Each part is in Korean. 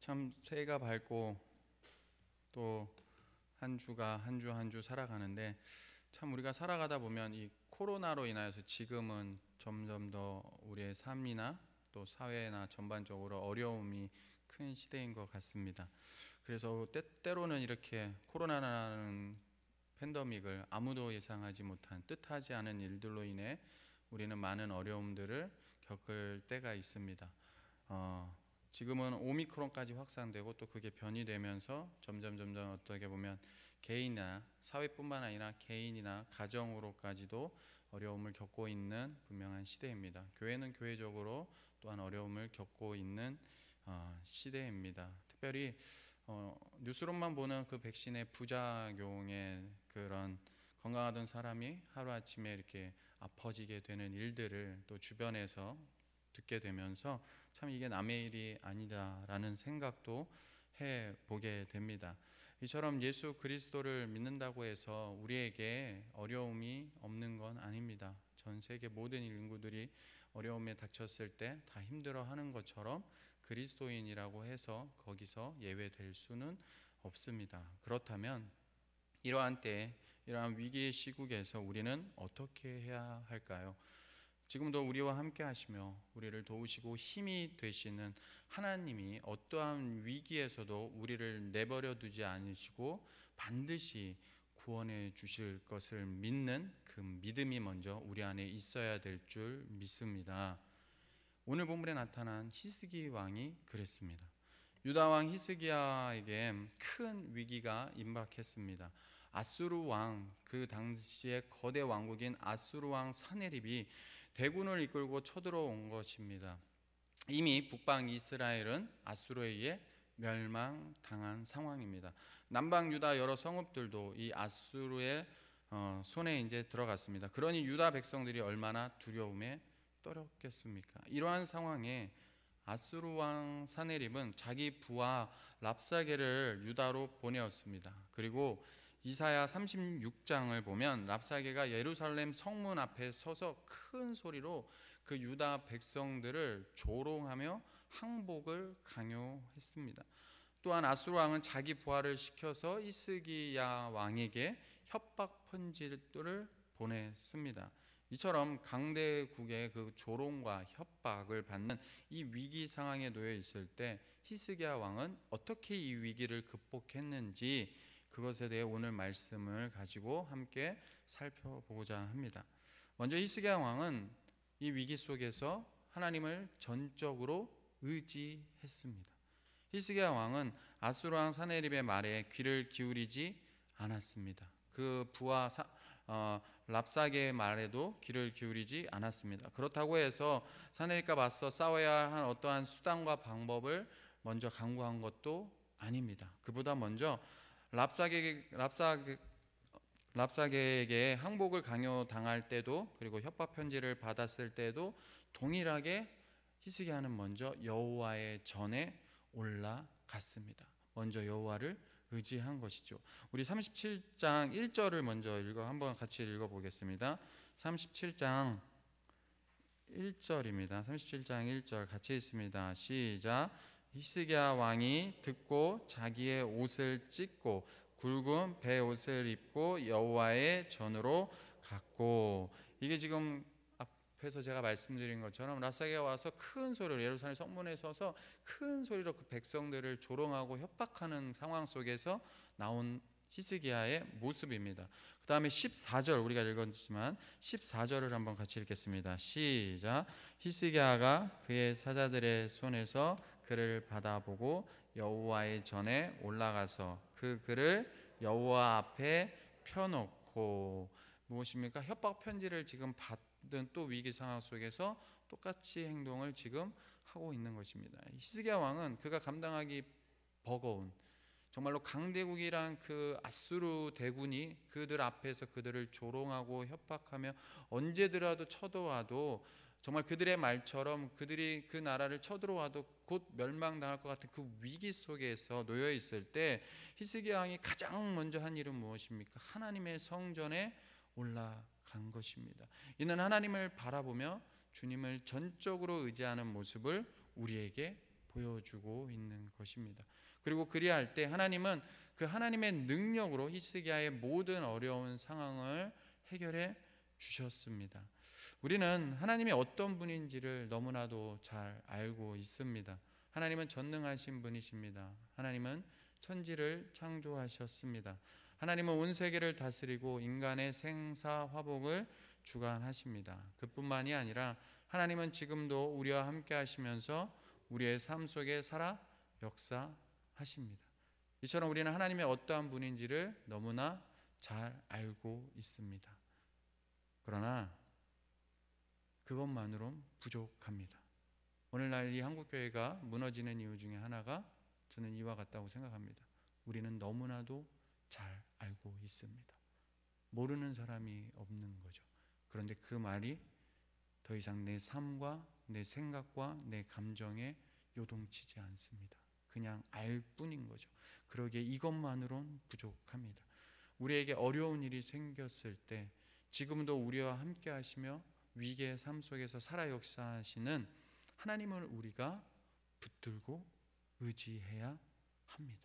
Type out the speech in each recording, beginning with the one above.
참 새해가 밝고 또 한 주가 한 주 살아가는데, 참 우리가 살아가다 보면 이 코로나로 인하여서 지금은 점점 더 우리의 삶이나 또 사회나 전반적으로 어려움이 큰 시대인 것 같습니다. 그래서 때로는 이렇게 코로나라는 팬데믹을 아무도 예상하지 못한 뜻하지 않은 일들로 인해 우리는 많은 어려움들을 겪을 때가 있습니다. 지금은 오미크론까지 확산되고 또 그게 변이되면서 점점 어떻게 보면 개인이나 사회뿐만 아니라 개인이나 가정으로까지도 어려움을 겪고 있는 분명한 시대입니다. 교회는 교회적으로 또한 어려움을 겪고 있는 시대입니다. 특별히 뉴스로만 보는 그 백신의 부작용에 그런 건강하던 사람이 하루아침에 이렇게 아파지게 되는 일들을 또 주변에서 듣게 되면서 참 이게 남의 일이 아니다라는 생각도 해보게 됩니다. 이처럼 예수 그리스도를 믿는다고 해서 우리에게 어려움이 없는 건 아닙니다. 전 세계 모든 인구들이 어려움에 닥쳤을 때 다 힘들어하는 것처럼 그리스도인이라고 해서 거기서 예외될 수는 없습니다. 그렇다면 이러한 때, 이러한 위기의 시국에서 우리는 어떻게 해야 할까요? 지금도 우리와 함께 하시며 우리를 도우시고 힘이 되시는 하나님이 어떠한 위기에서도 우리를 내버려 두지 않으시고 반드시 구원해 주실 것을 믿는 그 믿음이 먼저 우리 안에 있어야 될 줄 믿습니다. 오늘 본문에 나타난 히스기 왕이 그랬습니다. 유다 왕 히스기야에게 큰 위기가 임박했습니다. 아수르 왕, 그 당시의 거대 왕국인 아수르 왕 사네립이 대군을 이끌고 쳐들어온 것입니다. 이미 북방 이스라엘은 아수르에 의해 멸망당한 상황입니다. 남방 유다 여러 성읍들도 이 아수르의 손에 이제 들어갔습니다. 그러니 유다 백성들이 얼마나 두려움에 떨었겠습니까? 이러한 상황에 아수르 왕 사네립은 자기 부하 랍사게를 유다로 보내었습니다. 그리고 이사야 36장을 보면 랍사게가 예루살렘 성문 앞에 서서 큰 소리로 그 유다 백성들을 조롱하며 항복을 강요했습니다. 또한 아수르 왕은 자기 부하를 시켜서 히스기야 왕에게 협박 편지를 보냈습니다. 이처럼 강대국의 그 조롱과 협박을 받는 이 위기 상황에 놓여 있을 때 히스기야 왕은 어떻게 이 위기를 극복했는지, 그것에 대해 오늘 말씀을 가지고 함께 살펴보고자 합니다. 먼저 히스기야 왕은 이 위기 속에서 하나님을 전적으로 의지했습니다. 히스기야 왕은 아수르 왕 사네립의 말에 귀를 기울이지 않았습니다. 그 부하 랍사게의 말에도 귀를 기울이지 않았습니다. 그렇다고 해서 사네립과 맞서 싸워야 한 어떠한 수단과 방법을 먼저 강구한 것도 아닙니다. 그보다 먼저 랍사게에게 항복을 강요당할 때도, 그리고 협박 편지를 받았을 때도 동일하게 히스기야는 먼저 여호와의 전에 올라갔습니다. 먼저 여호와를 의지한 것이죠. 우리 37장 1절을 먼저 한번 같이 읽어보겠습니다. 37장 1절입니다. 37장 1절 같이 읽습니다. 시작. 히스기야 왕이 듣고 자기의 옷을 찢고 굵은 베옷을 입고 여호와의 전으로 갔고, 이게 지금 앞에서 제가 말씀드린 것처럼 랍사게가 와서 큰 소리로 예루살렘 성문에 서서 큰 소리로 그 백성들을 조롱하고 협박하는 상황 속에서 나온 히스기야의 모습입니다. 그 다음에 14절, 우리가 읽었지만 14절을 한번 같이 읽겠습니다. 시작. 히스기야가 그의 사자들의 손에서 그를 받아보고 여호와의 전에 올라가서 그 글을 여호와 앞에 펴놓고, 무엇입니까? 협박 편지를 지금 받은 또 위기 상황 속에서 똑같이 행동을 지금 하고 있는 것입니다. 히스기야 왕은 그가 감당하기 버거운, 정말로 강대국이란 그 아수르 대군이 그들 앞에서 그들을 조롱하고 협박하며 언제더라도 쳐들어와도, 정말 그들의 말처럼 그들이 그 나라를 쳐들어와도 곧 멸망당할 것 같은 그 위기 속에서 놓여 있을 때 히스기야 왕이 가장 먼저 한 일은 무엇입니까? 하나님의 성전에 올라간 것입니다. 이는 하나님을 바라보며 주님을 전적으로 의지하는 모습을 우리에게 보여주고 있는 것입니다. 그리고 그리할 때 하나님은 그 하나님의 능력으로 히스기야의 모든 어려운 상황을 해결해 주셨습니다. 우리는 하나님이 어떤 분인지를 너무나도 잘 알고 있습니다. 하나님은 전능하신 분이십니다. 하나님은 천지를 창조하셨습니다. 하나님은 온 세계를 다스리고 인간의 생사화복을 주관하십니다. 그뿐만이 아니라 하나님은 지금도 우리와 함께 하시면서 우리의 삶 속에 살아 역사하십니다. 이처럼 우리는 하나님의 어떠한 분인지를 너무나 잘 알고 있습니다. 그러나 그것만으로는 부족합니다. 오늘날 이 한국교회가 무너지는 이유 중에 하나가 저는 이와 같다고 생각합니다. 우리는 너무나도 잘 알고 있습니다. 모르는 사람이 없는 거죠. 그런데 그 말이 더 이상 내 삶과 내 생각과 내 감정에 요동치지 않습니다. 그냥 알 뿐인 거죠. 그러기에 이것만으로는 부족합니다. 우리에게 어려운 일이 생겼을 때 지금도 우리와 함께 하시며 위기의 삶 속에서 살아 역사하시는 하나님을 우리가 붙들고 의지해야 합니다.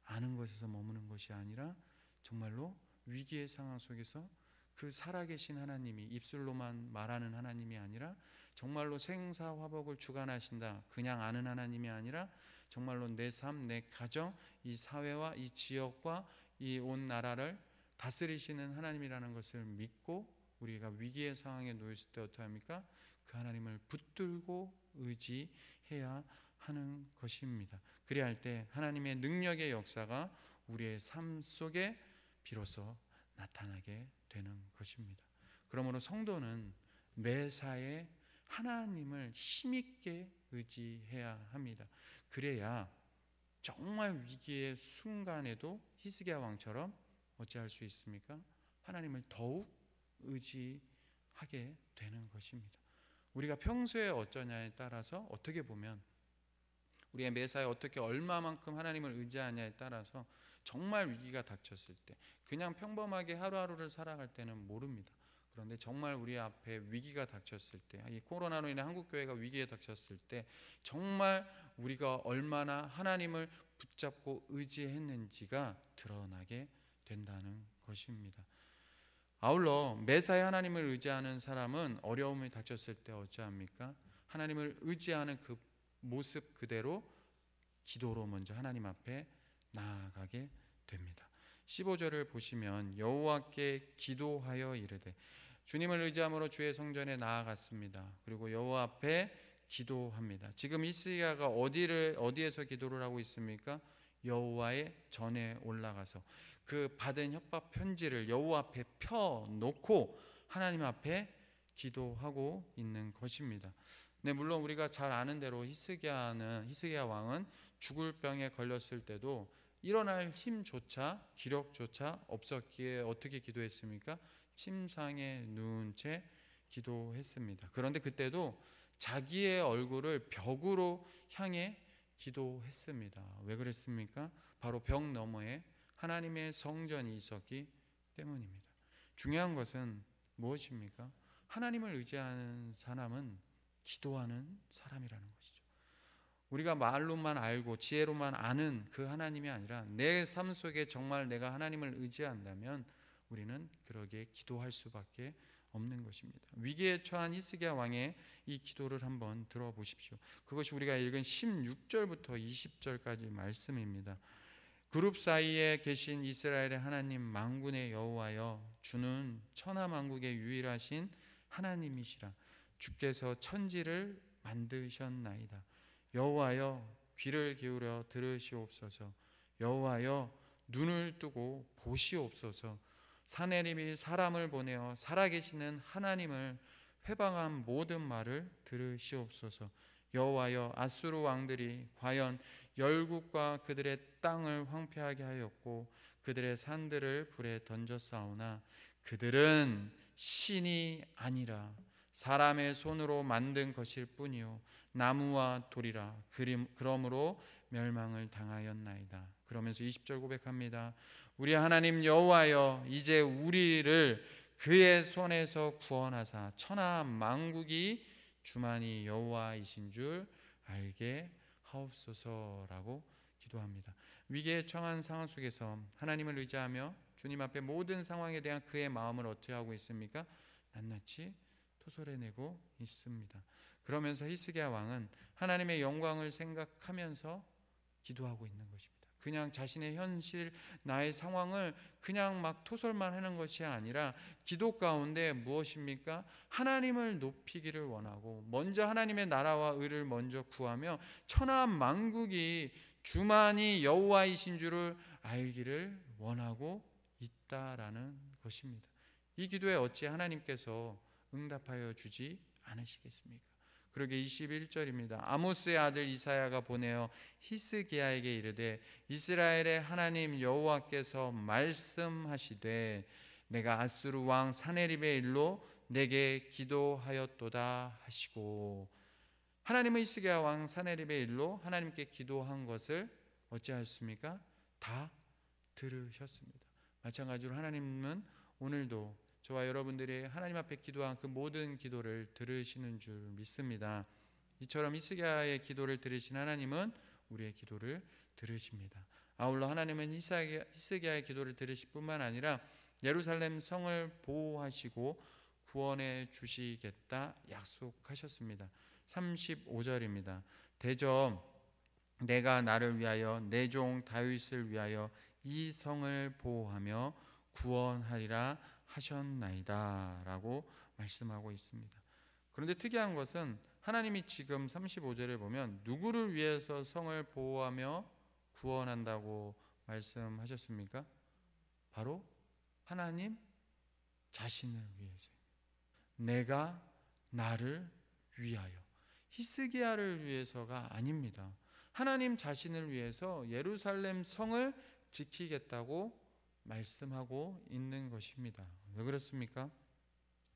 아는 것에서 머무는 것이 아니라 정말로 위기의 상황 속에서 그 살아계신 하나님이 입술로만 말하는 하나님이 아니라 정말로 생사화복을 주관하신다. 그냥 아는 하나님이 아니라 정말로 내 삶, 내 가정, 이 사회와 이 지역과 이 온 나라를 다스리시는 하나님이라는 것을 믿고 우리가 위기의 상황에 놓였을 때 어떻게 합니까? 그 하나님을 붙들고 의지해야 하는 것입니다. 그래야 할 때 하나님의 능력의 역사가 우리의 삶 속에 비로소 나타나게 되는 것입니다. 그러므로 성도는 매사에 하나님을 힘있게 의지해야 합니다. 그래야 정말 위기의 순간에도 히스기야 왕처럼 어찌할 수 있습니까? 하나님을 더욱 의지하게 되는 것입니다. 우리가 평소에 어쩌냐에 따라서 어떻게 보면 우리의 매사에 어떻게 얼마만큼 하나님을 의지하냐에 따라서 정말 위기가 닥쳤을 때 그냥 평범하게 하루하루를 살아갈 때는 모릅니다. 그런데 정말 우리 앞에 위기가 닥쳤을 때, 이 코로나로 인해 한국교회가 위기에 닥쳤을 때 정말 우리가 얼마나 하나님을 붙잡고 의지했는지가 드러나게 된다는 것입니다. 아울러 매사에 하나님을 의지하는 사람은 어려움이 닥쳤을 때 어찌합니까? 하나님을 의지하는 그 모습 그대로 기도로 먼저 하나님 앞에 나아가게 됩니다. 15절을 보시면 여호와께 기도하여 이르되 주님을 의지함으로 주의 성전에 나아갔습니다. 그리고 여호와 앞에 기도합니다. 지금 히스기야가 어디에서 기도를 하고 있습니까? 여호와의 전에 올라가서 그 받은 협박 편지를 여호와 앞에 펴놓고 하나님 앞에 기도하고 있는 것입니다. 네, 물론 우리가 잘 아는 대로 히스기야 왕은 죽을 병에 걸렸을 때도 일어날 힘조차 기력조차 없었기에 어떻게 기도했습니까? 침상에 누운 채 기도했습니다. 그런데 그때도 자기의 얼굴을 벽으로 향해 기도했습니다. 왜 그랬습니까? 바로 벽 너머에 하나님의 성전이 있었기 때문입니다. 중요한 것은 무엇입니까? 하나님을 의지하는 사람은 기도하는 사람이라는 것이죠. 우리가 말로만 알고 지혜로만 아는 그 하나님이 아니라 내 삶 속에 정말 내가 하나님을 의지한다면 우리는 그러기에 기도할 수밖에 없는 것입니다. 위기에 처한 히스기야 왕의 이 기도를 한번 들어보십시오. 그것이 우리가 읽은 16절부터 20절까지 말씀입니다. 그룹 사이에 계신 이스라엘의 하나님 만군의 여호와여, 주는 천하 만국의 유일하신 하나님이시라. 주께서 천지를 만드셨나이다. 여호와여, 귀를 기울여 들으시옵소서. 여호와여, 눈을 뜨고 보시옵소서. 사내림이 사람을 보내어 살아계시는 하나님을 회방한 모든 말을 들으시옵소서. 여호와여, 아수르 왕들이 과연 열국과 그들의 땅을 황폐하게 하였고 그들의 산들을 불에 던졌사오나 그들은 신이 아니라 사람의 손으로 만든 것일 뿐이요 나무와 돌이라. 그러므로 멸망을 당하였나이다. 그러면서 20절 고백합니다. 우리 하나님 여호와여, 이제 우리를 그의 손에서 구원하사 천하 만국이 주만이 여호와이신 줄 알게 하옵소서라고 기도합니다. 위기에 처한 상황 속에서 하나님을 의지하며 주님 앞에 모든 상황에 대한 그의 마음을 어떻게 하고 있습니까? 낱낱이 토설해내고 있습니다. 그러면서 히스기야 왕은 하나님의 영광을 생각하면서 기도하고 있는 것입니다. 그냥 자신의 현실, 나의 상황을 그냥 막 토설만 하는 것이 아니라 기도 가운데 무엇입니까? 하나님을 높이기를 원하고 먼저 하나님의 나라와 의를 먼저 구하며 천하 만국이 주만이 여호와이신 줄을 알기를 원하고 있다라는 것입니다. 이 기도에 어찌 하나님께서 응답하여 주지 않으시겠습니까? 그러게 21절입니다. 아모스의 아들 이사야가 보내어 히스기야에게 이르되 이스라엘의 하나님 여호와께서 말씀하시되 내가 아수르 왕 사네립의 일로 내게 기도하였도다 하시고, 하나님은 히스기야 왕 사네립의 일로 하나님께 기도한 것을 어찌하셨습니까? 다 들으셨습니다. 마찬가지로 하나님은 오늘도 저와 여러분들이 하나님 앞에 기도한 그 모든 기도를 들으시는 줄 믿습니다. 이처럼 히스기야의 기도를 들으신 하나님은 우리의 기도를 들으십니다. 아울러 하나님은 히스기야의 기도를 들으실 뿐만 아니라 예루살렘 성을 보호하시고 구원해 주시겠다 약속하셨습니다. 35절입니다. 대저 내가 나를 위하여 내 종 다윗을 위하여 이 성을 보호하며 구원하리라 하셨나이다 라고 말씀하고 있습니다. 그런데 특이한 것은 하나님이 지금 35절에 보면 누구를 위해서 성을 보호하며 구원한다고 말씀하셨습니까? 바로 하나님 자신을 위해서, 내가 나를 위하여, 히스기야를 위해서가 아닙니다. 하나님 자신을 위해서 예루살렘 성을 지키겠다고 말씀하고 있는 것입니다. 왜 그렇습니까?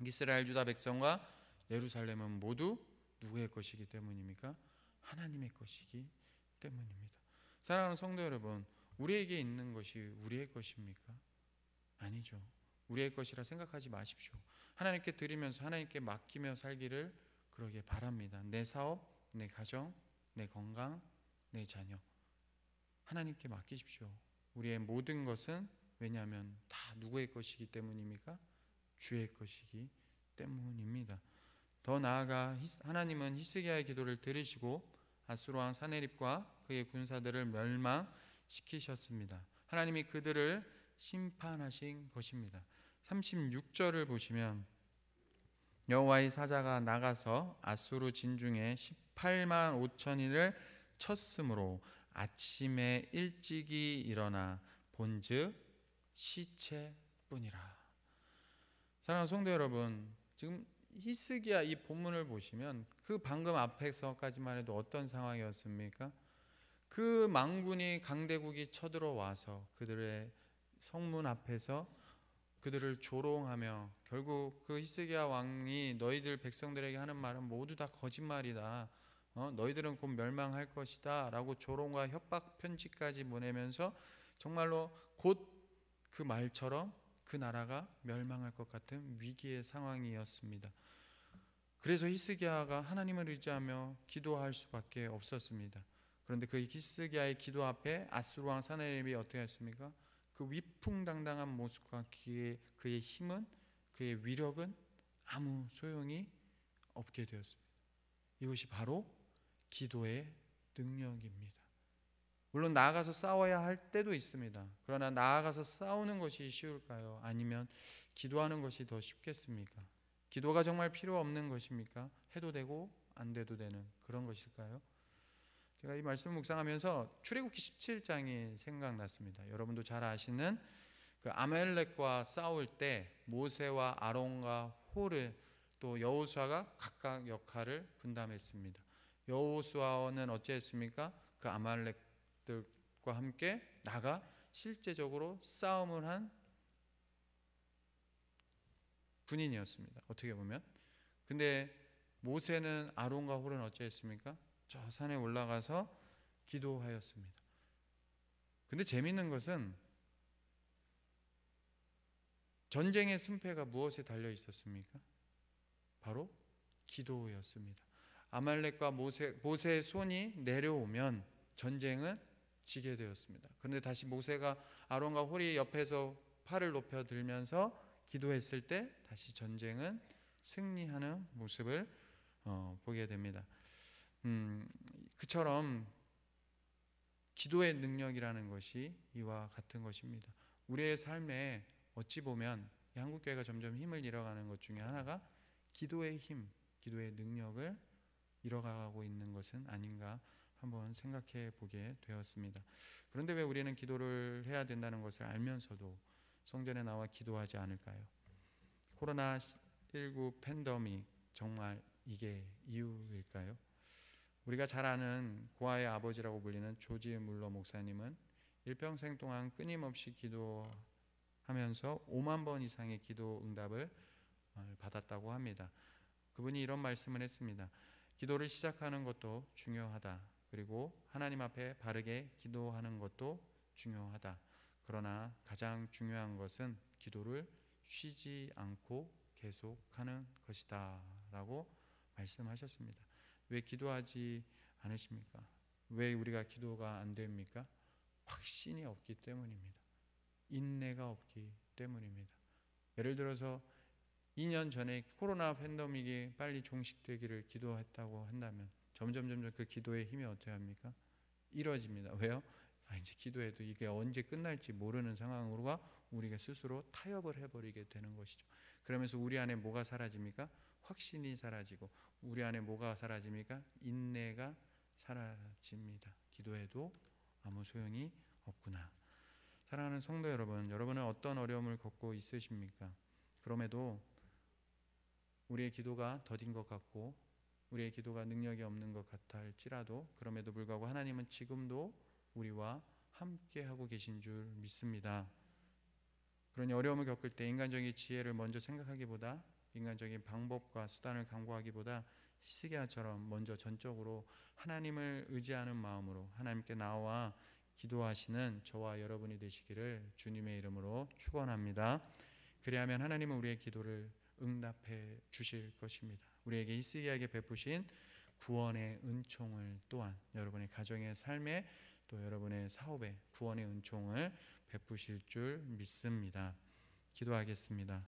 이스라엘 유다 백성과 예루살렘은 모두 누구의 것이기 때문입니까? 하나님의 것이기 때문입니다. 사랑하는 성도 여러분, 우리에게 있는 것이 우리의 것입니까? 아니죠. 우리의 것이라 생각하지 마십시오. 하나님께 드리면서 하나님께 맡기며 살기를 그러게 바랍니다. 내 사업, 내 가정, 내 건강, 내 자녀 하나님께 맡기십시오. 우리의 모든 것은 왜냐하면 다 누구의 것이기 때문입니까? 주의 것이기 때문입니다. 더 나아가 하나님은 히스기야의 기도를 들으시고 아수르 왕 사네립과 그의 군사들을 멸망시키셨습니다. 하나님이 그들을 심판하신 것입니다. 36절을 보시면 여호와의 사자가 나가서 아수르 진중에 18만 5천인을 쳤으므로 아침에 일찍이 일어나 본즉 시체뿐이라. 사랑하는 성도 여러분, 지금 히스기야 이 본문을 보시면 그 방금 앞에서까지만 해도 어떤 상황이었습니까? 그 망군이 강대국이 쳐들어와서 그들의 성문 앞에서 그들을 조롱하며 결국 그 히스기야 왕이 너희들 백성들에게 하는 말은 모두 다 거짓말이다. 너희들은 곧 멸망할 것이다 라고 조롱과 협박 편지까지 보내면서 정말로 곧 그 말처럼 그 나라가 멸망할 것 같은 위기의 상황이었습니다. 그래서 히스기야가 하나님을 의지하며 기도할 수밖에 없었습니다. 그런데 그 히스기야의 기도 앞에 아수르 왕 사네립이 어떻게 했습니까? 그 위풍당당한 모습과 그의 힘은, 그의 위력은 아무 소용이 없게 되었습니다. 이것이 바로 기도의 능력입니다. 물론 나아가서 싸워야 할 때도 있습니다. 그러나 나아가서 싸우는 것이 쉬울까요? 아니면 기도하는 것이 더 쉽겠습니까? 기도가 정말 필요 없는 것입니까? 해도 되고 안 돼도 되는 그런 것일까요? 제가 이 말씀을 묵상하면서 출애굽기 17장이 생각났습니다. 여러분도 잘 아시는 그 아말렉과 싸울 때 모세와 아론과 홀을 또 여호수아가 각각 역할을 분담했습니다. 여호수아는 어찌했습니까? 그 아말렉들과 함께 나가 실제적으로 싸움을 한 군인이었습니다. 어떻게 보면. 근데 모세는 아론과 홀은 어찌했습니까? 저 산에 올라가서 기도하였습니다. 근데 재미있는 것은 전쟁의 승패가 무엇에 달려 있었습니까? 바로 기도였습니다. 아말렉과 모세의 손이 내려오면 전쟁은 지게 되었습니다. 그런데 다시 모세가 아론과 홀이 옆에서 팔을 높여 들면서 기도했을 때 다시 전쟁은 승리하는 모습을 보게 됩니다. 그처럼 기도의 능력이라는 것이 이와 같은 것입니다. 우리의 삶에 어찌 보면 이 한국교회가 점점 힘을 잃어가는 것 중에 하나가 기도의 힘, 기도의 능력을 잃어가고 있는 것은 아닌가 한번 생각해 보게 되었습니다. 그런데 왜 우리는 기도를 해야 된다는 것을 알면서도 성전에 나와 기도하지 않을까요? 코로나19 팬데믹, 정말 이게 이유일까요? 우리가 잘 아는 고아의 아버지라고 불리는 조지 물러 목사님은 일평생 동안 끊임없이 기도하면서 5만 번 이상의 기도 응답을 받았다고 합니다. 그분이 이런 말씀을 했습니다. 기도를 시작하는 것도 중요하다. 그리고 하나님 앞에 바르게 기도하는 것도 중요하다. 그러나 가장 중요한 것은 기도를 쉬지 않고 계속하는 것이다 라고 말씀하셨습니다. 왜 기도하지 않으십니까? 왜 우리가 기도가 안 됩니까? 확신이 없기 때문입니다. 인내가 없기 때문입니다. 예를 들어서 2년 전에 코로나 팬데믹이 빨리 종식되기를 기도했다고 한다면 점점 그 기도의 힘이 어떻게 합니까? 이뤄집니다. 왜요? 이제 기도해도 이게 언제 끝날지 모르는 상황으로가 우리가 스스로 타협을 해버리게 되는 것이죠. 그러면서 우리 안에 뭐가 사라집니까? 확신이 사라지고 우리 안에 뭐가 사라집니까? 인내가 사라집니다. 기도해도 아무 소용이 없구나. 사랑하는 성도 여러분, 여러분은 어떤 어려움을 겪고 있으십니까? 그럼에도 우리의 기도가 더딘 것 같고 우리의 기도가 능력이 없는 것 같을지라도 그럼에도 불구하고 하나님은 지금도 우리와 함께하고 계신 줄 믿습니다. 그러니 어려움을 겪을 때 인간적인 지혜를 먼저 생각하기보다 인간적인 방법과 수단을 강구하기보다 히스기야처럼 먼저 전적으로 하나님을 의지하는 마음으로 하나님께 나와 기도하시는 저와 여러분이 되시기를 주님의 이름으로 축원합니다. 그리하면 하나님은 우리의 기도를 응답해 주실 것입니다. 우리에게 히스기야에게 베푸신 구원의 은총을 또한 여러분의 가정의 삶에 또 여러분의 사업에 구원의 은총을 베푸실 줄 믿습니다. 기도하겠습니다.